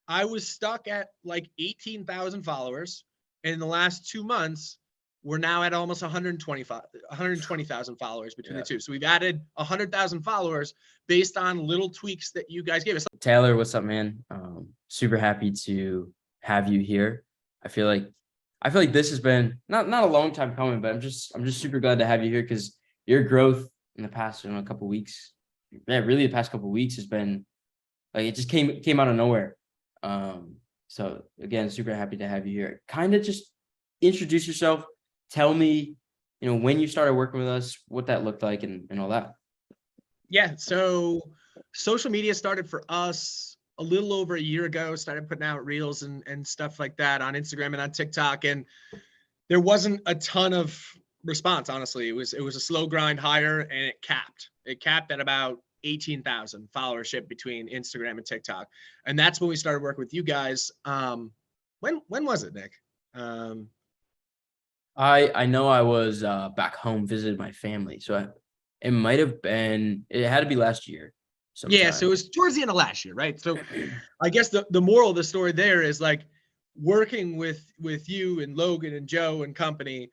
I was stuck at like 18,000 followers. And in the last 2 months, we're now at almost 120,000 followers between Yeah. the two. So we've added 100,000 followers based on little tweaks that you guys gave us. Taylor, what's up, man? Super happy to have you here. I feel like this has been not a long time coming, but I'm just super glad to have you here because your growth in the past couple weeks, really the past couple weeks has been like it just came out of nowhere. So again, super happy to have you here. Kind of just introduce yourself. Tell me, when you started working with us, what that looked like, and all that. Yeah. So social media started for us a little over a year ago, started putting out reels and stuff like that on Instagram and on TikTok. And there wasn't a ton of response, honestly. It was a slow grind higher, and it capped at about 18,000 followership between Instagram and TikTok. And that's when we started working with you guys. When was it, Nick? I know I was back home visiting my family, so it might have been, it had to be last year sometime. Yeah, so it was towards the end of last year, right? So I guess the moral of the story there is like working with you and Logan and Joe and company.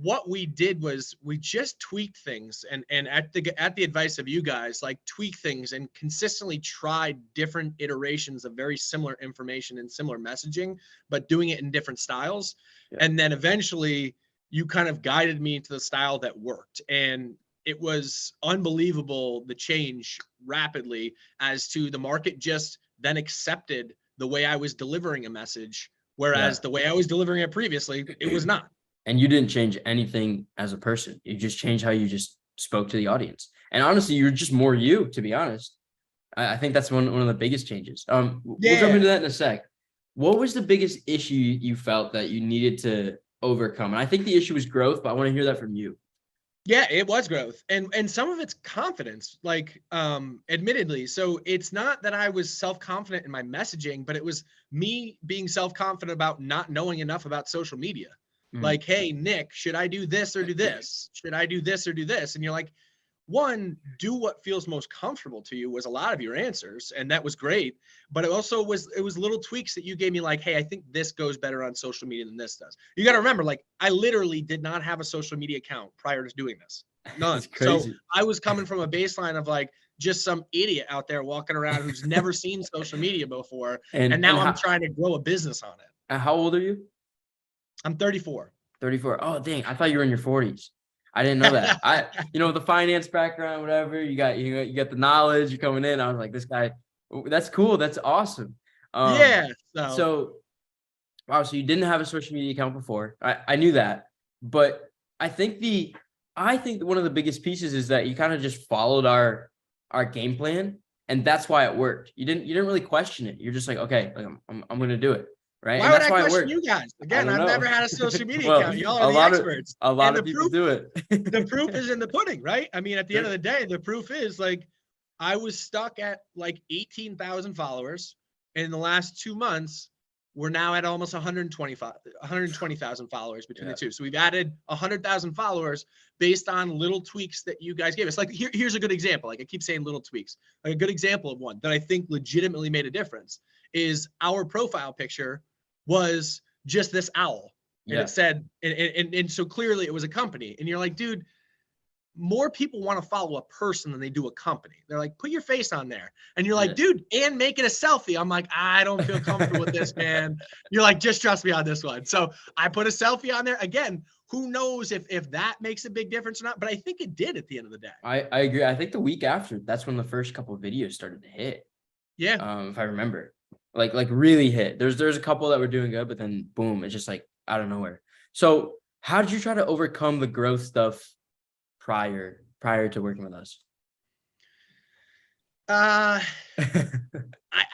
What we did was we just tweaked things and at the advice of you guys, like tweak things and consistently tried different iterations of very similar information and similar messaging, but doing it in different styles. Yeah. And then eventually you kind of guided me to the style that worked. And it was unbelievable, the change rapidly as to the market just then accepted the way I was delivering a message, whereas the way I was delivering it previously, it was not. And you didn't change anything as a person. You just changed how you just spoke to the audience. And honestly, you're just more you, to be honest. I think that's one of the biggest changes. We'll jump into that in a sec. What was the biggest issue you felt that you needed to overcome? And I think the issue was growth, but I want to hear that from you. Yeah, it was growth. And some of it's confidence, like admittedly. So it's not that I was self-confident in my messaging, but it was me being self-confident about not knowing enough about social media. Like, hey, Nick, should I do this or do this? Should I do this or do this? And you're like, one, do what feels most comfortable to you was a lot of your answers, and that was great. But it was little tweaks that you gave me, like, hey, I think this goes better on social media than this does. You got to remember, like, I literally did not have a social media account prior to doing this. None. So I was coming from a baseline of like just some idiot out there walking around who's never seen social media before, and now I'm trying to grow a business on it. How old are you? I'm 34. 34. Oh, dang. I thought you were in your 40s. I didn't know that. The finance background, whatever, you got the knowledge, you're coming in. I was like, this guy, that's cool. That's awesome. Yeah. So, wow. So you didn't have a social media account before. I knew that, but I think one of the biggest pieces is that you kind of just followed our game plan, and that's why it worked. You didn't really question it. You're just like, okay, like I'm going to do it. Right. Why would I question you guys? Again, I've never had a social media account. Y'all are the experts. A lot of people do it. The proof is in the pudding, right? I mean, at the end of the day, the proof is like I was stuck at like 18,000 followers. And in the last 2 months, we're now at almost 120,000 followers between the two. So we've added 100,000 followers based on little tweaks that you guys gave us. Like here's a good example. Like I keep saying little tweaks. Like a good example of one that I think legitimately made a difference is our profile picture was just this owl. And it said, and so clearly it was a company. And you're like, dude, more people want to follow a person than they do a company. They're like, put your face on there. And you're like, dude, and make it a selfie. I'm like, I don't feel comfortable with this, man. You're like, just trust me on this one. So I put a selfie on there. Again, who knows if that makes a big difference or not, but I think it did at the end of the day. I agree. I think the week after, that's when the first couple of videos started to hit. Yeah. If I remember. Like really hit. There's a couple that were doing good, but then boom, it's just like out of nowhere. So how did you try to overcome the growth stuff prior to working with us? I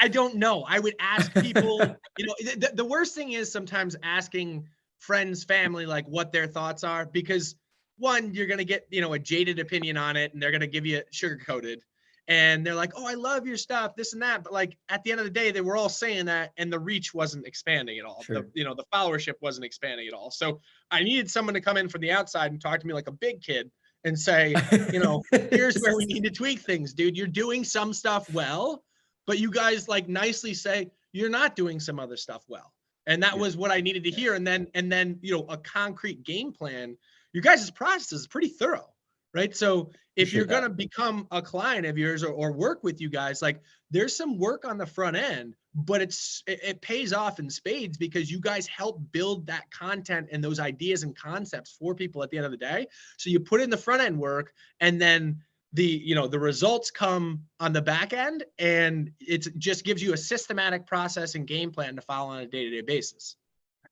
don't know. I would ask people, the worst thing is sometimes asking friends, family, like what their thoughts are, because one, you're going to get, a jaded opinion on it and they're going to give you sugar-coated. And they're like, oh, I love your stuff, this and that. But like at the end of the day, they were all saying that and the reach wasn't expanding at all. Sure. The followership wasn't expanding at all. So I needed someone to come in from the outside and talk to me like a big kid and say, here's where we need to tweak things, dude. You're doing some stuff well, but you guys like nicely say you're not doing some other stuff well. And that was what I needed to hear. And then, you know, a concrete game plan. Your guys' process is pretty thorough, right? So if you're going to become a client of yours or work with you guys, like there's some work on the front end, but it pays off in spades because you guys help build that content and those ideas and concepts for people at the end of the day. So you put in the front end work, and then the results come on the back end, and it just gives you a systematic process and game plan to follow on a day-to-day basis.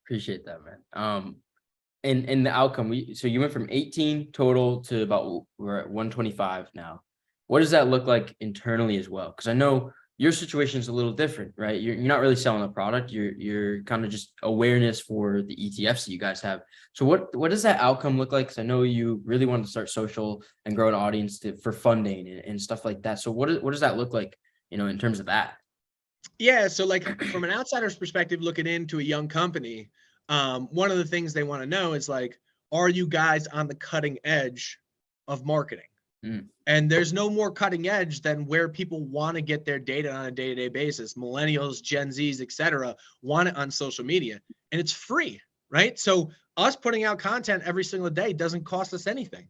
Appreciate that, man. And the outcome, so you went from 18 total to about, we're at 125 now. What does that look like internally as well? Because I know your situation is a little different, right? You're not really selling a product. You're kind of just awareness for the ETFs that you guys have. So what does that outcome look like? Because I know you really want to start social and grow an audience for funding and stuff like that. So what does that look like, you know, in terms of that? Yeah. So like from an outsider's perspective, looking into a young company, one of the things they want to know is like, are you guys on the cutting edge of marketing? And there's no more cutting edge than where people want to get their data on a day-to-day basis. Millennials, Gen Zs, et cetera, want it on social media, and it's free, right? So us putting out content every single day doesn't cost us anything.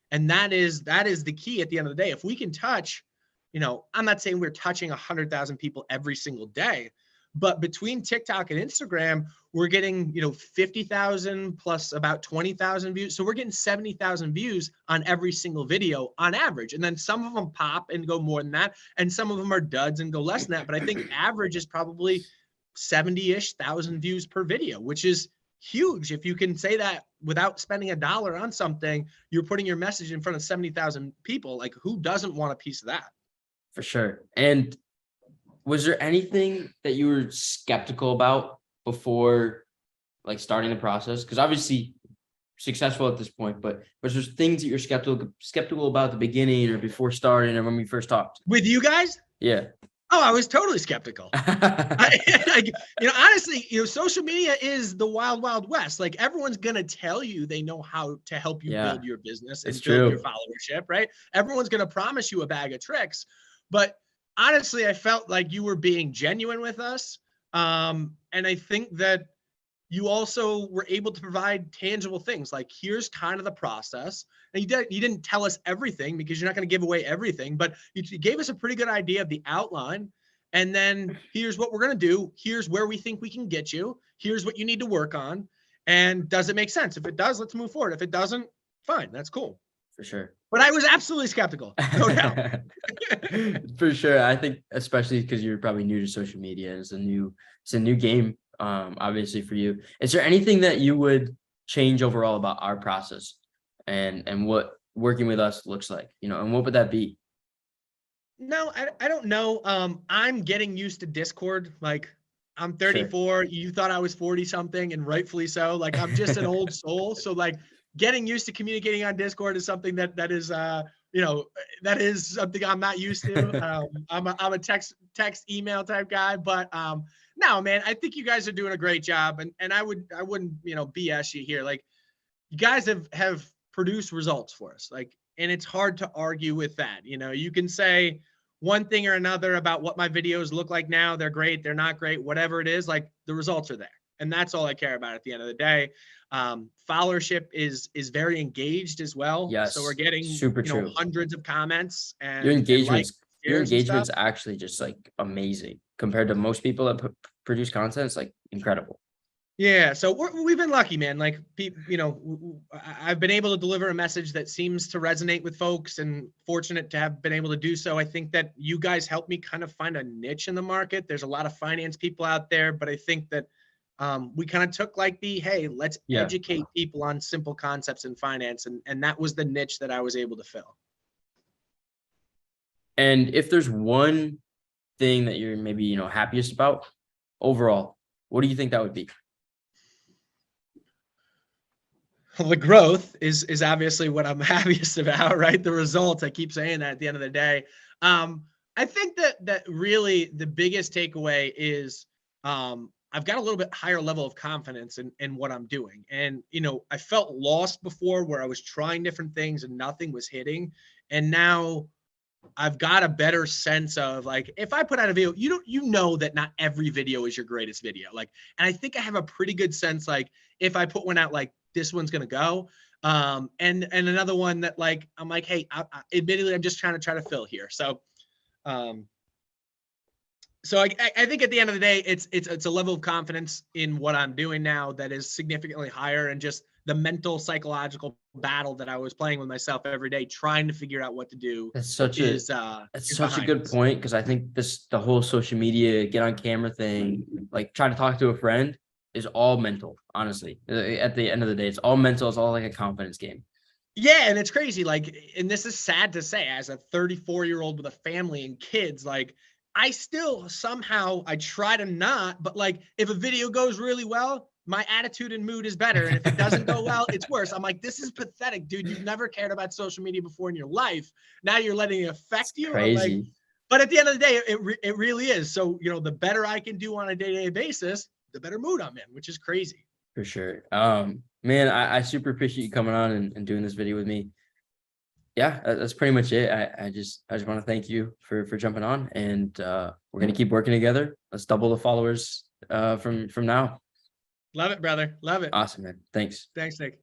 And that is the key at the end of the day. If we can touch, you know, I'm not saying we're touching 100,000 people every single day, but between TikTok and Instagram, we're getting, you know, 50,000 plus about 20,000 views. So we're getting 70,000 views on every single video on average. And then some of them pop and go more than that. And some of them are duds and go less than that. But I think average is probably 70-ish thousand views per video, which is huge. If you can say that without spending $1 on something, you're putting your message in front of 70,000 people. Like, who doesn't want a piece of that? For sure. And was there anything that you were skeptical about before like starting the process? Because obviously successful at this point, but was there things that you're skeptical about at the beginning or before starting or when we first talked? With you guys? Yeah. Oh, I was totally skeptical. Honestly, social media is the wild, wild west. Like everyone's going to tell you they know how to help you build your business and build your followership, right? Everyone's going to promise you a bag of tricks, but honestly, I felt like you were being genuine with us. And I think that you also were able to provide tangible things like, here's kind of the process. And you didn't tell us everything because you're not going to give away everything, but you gave us a pretty good idea of the outline. And then here's what we're going to do. Here's where we think we can get you. Here's what you need to work on. And does it make sense? If it does, let's move forward. If it doesn't, fine. That's cool. For sure. But I was absolutely skeptical. No doubt. For sure. I think especially because you're probably new to social media. It's a new game, obviously for you. Is there anything that you would change overall about our process and what working with us looks like, and what would that be? No, I don't know. I'm getting used to Discord. Like, I'm 34. Sure. You thought I was 40 something, and rightfully so. Like, I'm just an old soul. So like, getting used to communicating on Discord is something that is something I'm not used to. I'm a text email type guy, but no, man, I think you guys are doing a great job, and I wouldn't BS you here. Like, you guys have produced results for us, like, and it's hard to argue with that. You can say one thing or another about what my videos look like now. They're great, they're not great, whatever it is. Like, the results are there, and that's all I care about at the end of the day. Followership is very engaged as well. Yes, so we're getting super true. Hundreds of comments, and your engagement's actually just like amazing compared to most people that produce content. It's like incredible. Yeah, so we've been lucky, man. Like, I've been able to deliver a message that seems to resonate with folks, and fortunate to have been able to do so. I think that you guys helped me kind of find a niche in the market. There's a lot of finance people out there, but I think that we kind of took like hey, let's educate people on simple concepts in finance. And that was the niche that I was able to fill. And if there's one thing that you're maybe, happiest about overall, what do you think that would be? The growth is obviously what I'm happiest about, right? The results, I keep saying that at the end of the day. I think that really the biggest takeaway is I've got a little bit higher level of confidence in what I'm doing. And, I felt lost before, where I was trying different things and nothing was hitting. And now I've got a better sense of like, if I put out a video, you know that not every video is your greatest video. Like, and I think I have a pretty good sense, like if I put one out, like this one's going to go. And another one that like, I'm like, hey, admittedly, I'm just trying to fill here. So, so I think at the end of the day, it's a level of confidence in what I'm doing now that is significantly higher, and just the mental psychological battle that I was playing with myself every day, trying to figure out what to do That's such is that's is such a behind good us. point, because I think the whole social media get on camera thing, like trying to talk to a friend, is all mental. Honestly, at the end of the day, it's all mental. It's all like a confidence game. Yeah, and it's crazy. Like, and this is sad to say, as a 34-year-old with a family and kids, like I still somehow I try to not, but like if a video goes really well, my attitude and mood is better. And if it doesn't go well, it's worse. I'm like, this is pathetic, dude. You've never cared about social media before in your life. Now you're letting it affect It's you. I'm like, crazy. but at the end of the day, it really is. So, the better I can do on a day-to-day basis, the better mood I'm in, which is crazy. For sure. Man, I super appreciate you coming on and doing this video with me. Yeah, that's pretty much it. I just want to thank you for jumping on, and we're gonna keep working together. Let's double the followers from now. Love it, brother. Love it. Awesome, man. Thanks. Thanks, Nick.